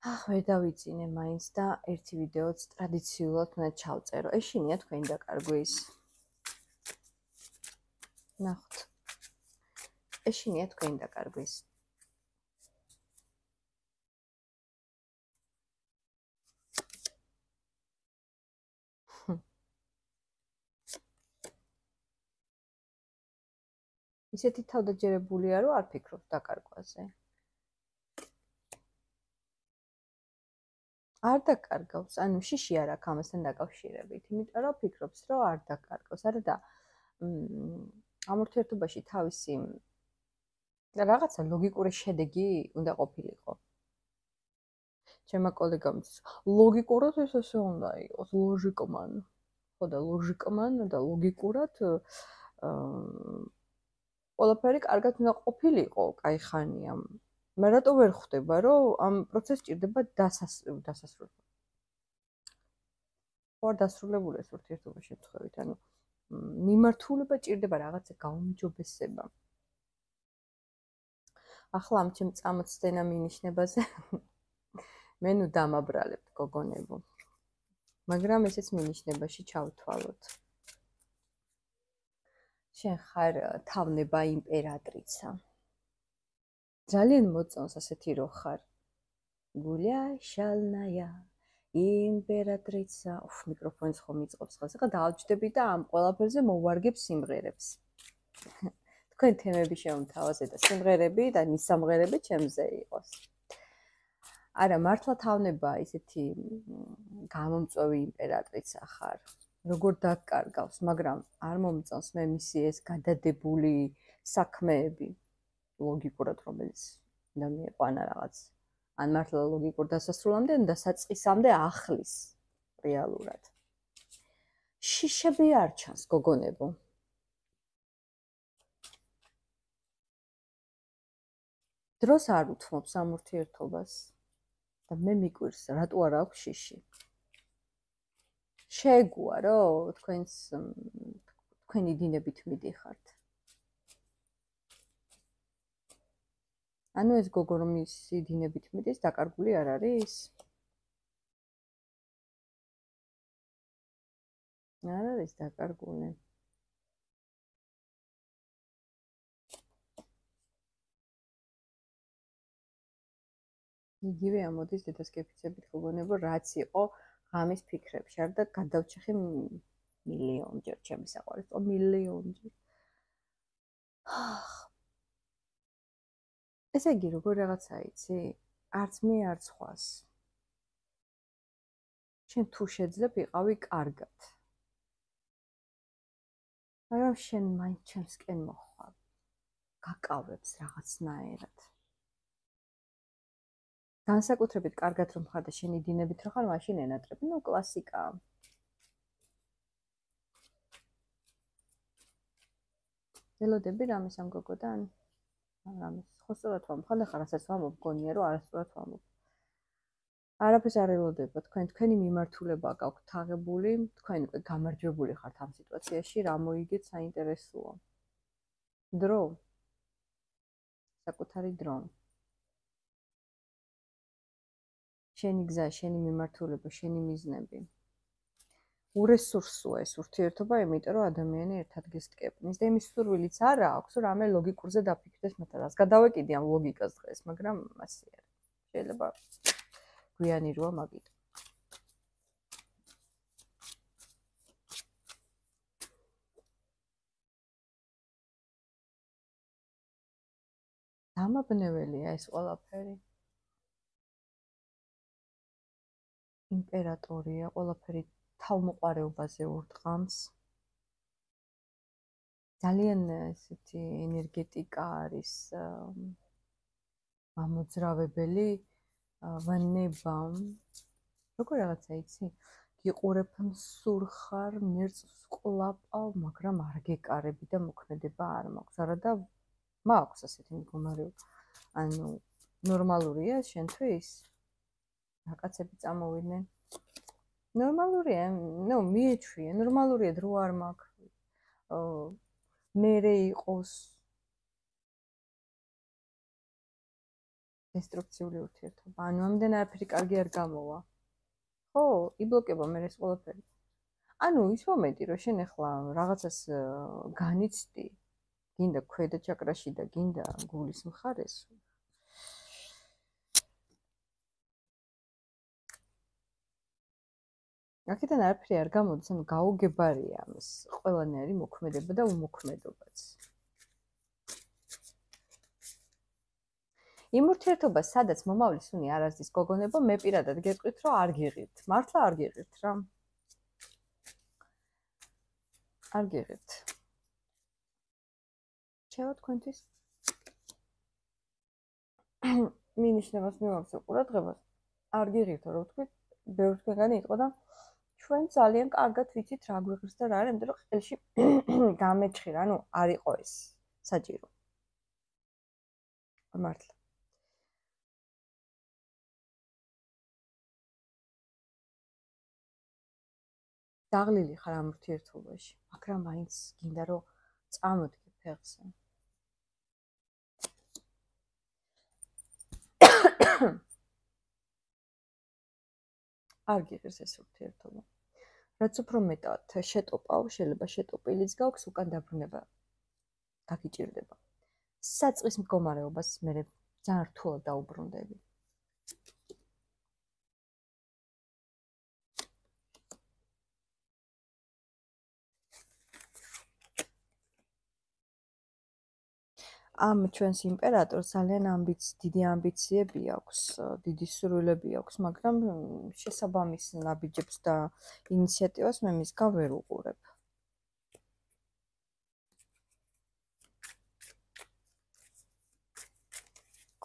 ვერ დავიწინე მაინც და ერთი ვიდეოც ტრადიციულად უნდა ჩავწერო. ეშინია თქვენი დაკარგვის. ნახოთ. ეშინია თქვენი დაკარგვის. ისეთი თავდაჯერებულია, რომ არ ფიქრობ დაკარგვაზე. არ დაკარგავს, ანუ შიში არ აქვს ამასთან დაკავშირებით, იმიტომ რომ ფიქრობს, რომ არ დაკარგავს. არა და ამ ურთიერთობაში თავისი რაღაცა ლოგიკური შედეგი უნდა ყოფილიყო. ჩემმა კოლეგამ იცის, ლოგიკურად ეს ესე უნდა იყოს, ლოჟიკმან. ხო და ლოჟიკმან და ლოგიკურად ყველაფერი კარგად უნდა ყოფილიყო, კაი ხანია. მე რატო ვერ ხვდება, რომ ამ პროცესს ჭირდება დასასრულება. ხო, დასრულებული ეს ურთიერთობა შემთხვევით, ანუ მიმართულება ჭირდება რაღაცა გაუმჯობესება. ახლა ამ ჩემ წამოწდენა მინიშნებაზე მე ნუ დამაბრალებთ გოგონებო. მაგრამ ესეც მინიშნებაში ჩავთვალოთ. შენ ხარ თავნება იმპერატრიცა. ძალიან მოწონს ასეთი რო ხარ. გულია შალნაია იმპერატრიცა. მიკროფონს ხომ იწყობს ხელს. ახლა დაავჯდები და ამ ყველაფერზე მოვარგებ სიმღერებს. თქვენ თემები შემოთავაზე და სიმღერები და მისამღერები ჩემზე იყოს. არა, მართლა თავნება ისეთი გამომწვევი იმპერატრიცა ხარ. როგორ დაკარგავს, მაგრამ არ მომწონს მე მისი ეს გადადებული საქმეები ლოგიკურად, რომელიც უნდა მieყვანა რაღაც. ან მართლა ლოგიკურ დასასრულამდე, ან დასაწყისამდე ახლის რეალურად. შიშები არ ჩანს, გოგონებო. დროს არ უთმობს ამ ურთიერთობას და მე მიკვირს, რატო არ აქვს შიში. შეგუა, რომ თქვენი დინებით მიდიხართ. ანუ ეს გოგო რომ ისი დინებით მიდის, დაკარგული არ არის? არ არის დაკარგული. იგივე ამოდის დედასკეფიცებით გოგონებო, რაც იყო ღამის ფიქრებში. არ და გადავჭეხი მილიონჯერ ჩემი საყვარელი, მილიონჯერ. ესე იგი, როგორ რაღაცა იცი? არც მე, არც ხვას. შენ თუ შეძლებ იყავი კარგად. მაგრამ შენ მაინც ჩემსკენ მოხვალ. გაკავებს რაღაცნაირად. განსაკუთრებით კარგად რომ ხარ და შენი დინებით რო ხარ, მაშინ ენატრები, ნუ კლასიკაა. ველოდები რამეს ამ გოგოდან? რამეს? ხო სწორად ვამბობ, ხან რასაც ვამბობ, გონია რომ არასწორად ვამბობ. არაფერს არ ელოდება, თქვენი მიმართულება გაქვთ თაღებული, თქვენ უკვე გამარჯვებული ხართ ამ სიტუაციაში, რა მოიგეთ საინტერესოა. დრო. საკუთარი დრო. შენი გზა, შენი მიმართულება, შენი მიზნები. ურესურსოა ეს ურთიერთობა, იმიტომ რომ ადამიანი ერთ ადგილს ტკეპნის და იმის სურვილიც არა აქვს, რომ რამე ლოგიკურზე დაფიქრდეს მათაც. გადავეკიდი ამ ლოგიკას დღეს, მაგრამ ასე არა. შეიძლება გვიანი როა მაგით. დამაბნეველია ეს ყველაფერი. იმპერატორია, ყველაფერი თავმოყარეობაზე ურტყამს. ძალიან ესეთი ენერგეტიკა არის ამოძრავებელი ვანება. როგორ რაღაცა იცი? გიყურებ მსურხარ, მერწს ყლაპავ, მაგრამ არ გეკარები და მოქმედება არ მაქვს. არა და მაქვს ასეთი მდგომარეობა. ანუ ნორმალურია შენთვის? რაკაცები წამოვიდნენ. ნორმალურია, ნუ მიეჩვია, ნორმალურია დრო არ მაქვს. მერე იყოს დესტრუქციული ურთიერთობა. ანუ ამდენ არაფერი კარგი არ გამოვა. ხო, იბლოკება მე ეს ყველაფერი. ანუ ის მომენტი, რომ შენ ახლა რაღაცას განიცდი, გინდა ქვედა ჩაკრაში და გინდა გულის მხარეს. აქედან არაფერი არ გამოდის, ანუ გაუგებარია ამის ყველანაირი მოქმედება და უმოქმედობაც. იმ ურთიერთობას, სადაც მომავლის უნი არ არის გოგონება, მე პირადად გეტყვით, რომ არ გიღირთ. მართლა არ გიღირთ რა. არ გიღირთ. შევა თქვენთვის მინიშნებას მივაქცევ ყურადღებას. არ გიღირთ, რომ ვთქვით, ბევრი თქვენგანი იყო და ჩვენ ძალიან კარგად ვიცით რა გვიღირს და რა არა, იმიტომ რომ ყელში გამეჩხირა, ანუ არ იყო ეს საჭირო. მართლა. დაღლილი ხარ ამ ურთიერთობაში, მაგრამ მაინც გინდა რომ წამოდგე ფეხზე. არ გიღირს ეს ურთიერთობა. რაც უფრო მეტად შეტოპავ, შეიძლება შეტოპილიც გაქვს, უკან დაბრუნება გაგიჭირდება. საწყის მდგომარეობას მე ძალიან რთულად დაუბრუნდები. ამ ჩვენს იმპერატორს ძალიან დიდი ამბიციები აქვს, დიდი სურვილები აქვს, მაგრამ შესაბამის ნაბიჯებს და ინიციატივას მე მისგან ვერ უყურებ.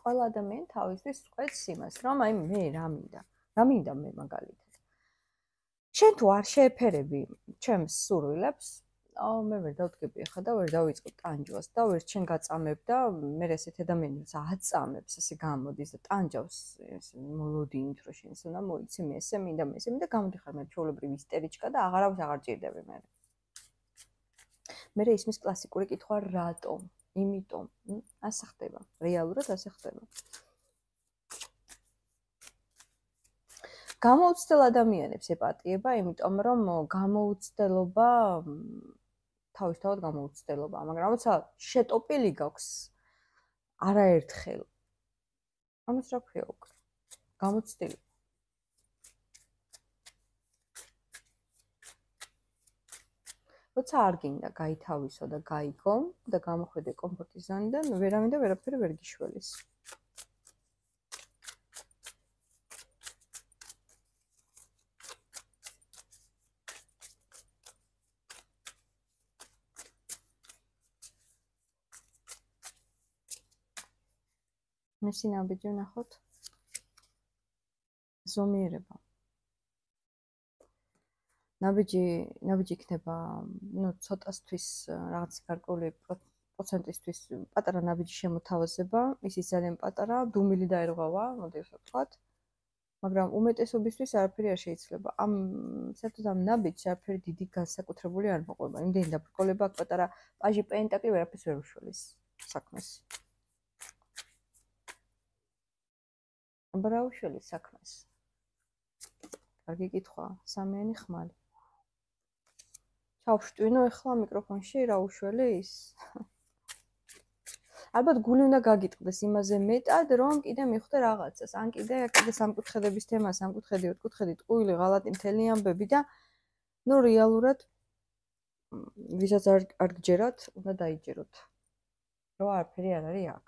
ყველა ადამიანი თავისთვის წყვეტს იმას, რომ აი მე რა მინდა მე მაგალითად. შენ თუ არ შეეფერები ჩემს სურვილებს, მე ვერ დავდგები ახლა და ვერ დავიწყებ ტანჯვას და ვერ შენ გაწამებ და მე ესეთ ადამიანებს აწამებს, ესე გამოდის და ტანჯავს, ესე მოლოდინით რომ შენს უნდა მოიცი მე ესე მინდა და გამოდიხარ მე ჩვეულებრივი ისტორიჩკა და აღარავის აღარ ჭირდები მე. მე ისმის კლასიკური კითხვა რატომ? იმიტომ, ასე ხდება, რეალურად ასე ხდება. გამოუცდელ ადამიანებს ეპატიება, იმიტომ რომ გამოუცდელობა თავისთავად გამოუცდელობა, მაგრამ როცა შეტოპილი გაქვს არაერთხელ. ამას რა ქვია უკვე? გამოცდილი. როცა არ გინდა გაითავისო და გაიგო და გამოხვიდე კომფორტის ზონიდან, ვერავინ და ვერაფერი ვერ გიშველის. მისი ნაბიჯი ვნახოთ. ზომიერება. ნაბიჯი იქნება, ცოტასთვის რაღაც გარკვეული პროცენტისთვის პატარა ნაბიჯი შემოთავაზება, ისიც ძალიან პატარა, დუმილი დაერღვევა, მოდი ასე ვთქვათ. მაგრამ უმეტესობისთვის არაფერი არ შეიძლება. საერთოდ ამ ნაბიჯს არაფერი დიდი განსაკუთრებული არ მოყვება. იმდენი დაბრკოლება აქ პატარა პაჟი პენტაკლი ვერაფერს ვერ უშველის საქმეს. აბა რა უშველის საქმეს? კარგი კითხვა, სამიანი ხმალი. ჩავშტვინო ახლა მიკროფონში რა უშველის? ალბათ გული უნდა გაგიტყდეს იმაზე მეტად, რომ კიდე მიხვდე რაღაცას. ან კიდე სამკუთხედების თემა, სამკუთხედი, ოთხკუთხედი, ტყუილი, ღალატი, მთელი ამბები და რეალურად ვისაც არ გჯერათ, უნდა დაიჯეროთ. რომ არაფერი არ არის აქ.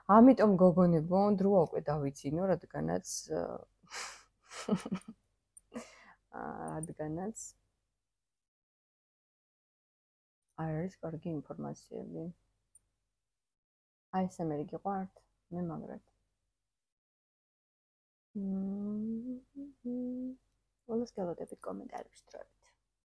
ამიტომ გოგონებო, დროა უკვე დავიცინო, რადგანაც არ არის კარგი ინფორმაციები. აი ესე მე გიყვართ, მე მაგრად. ყველას გელოდებით კომენტარებში დროებით.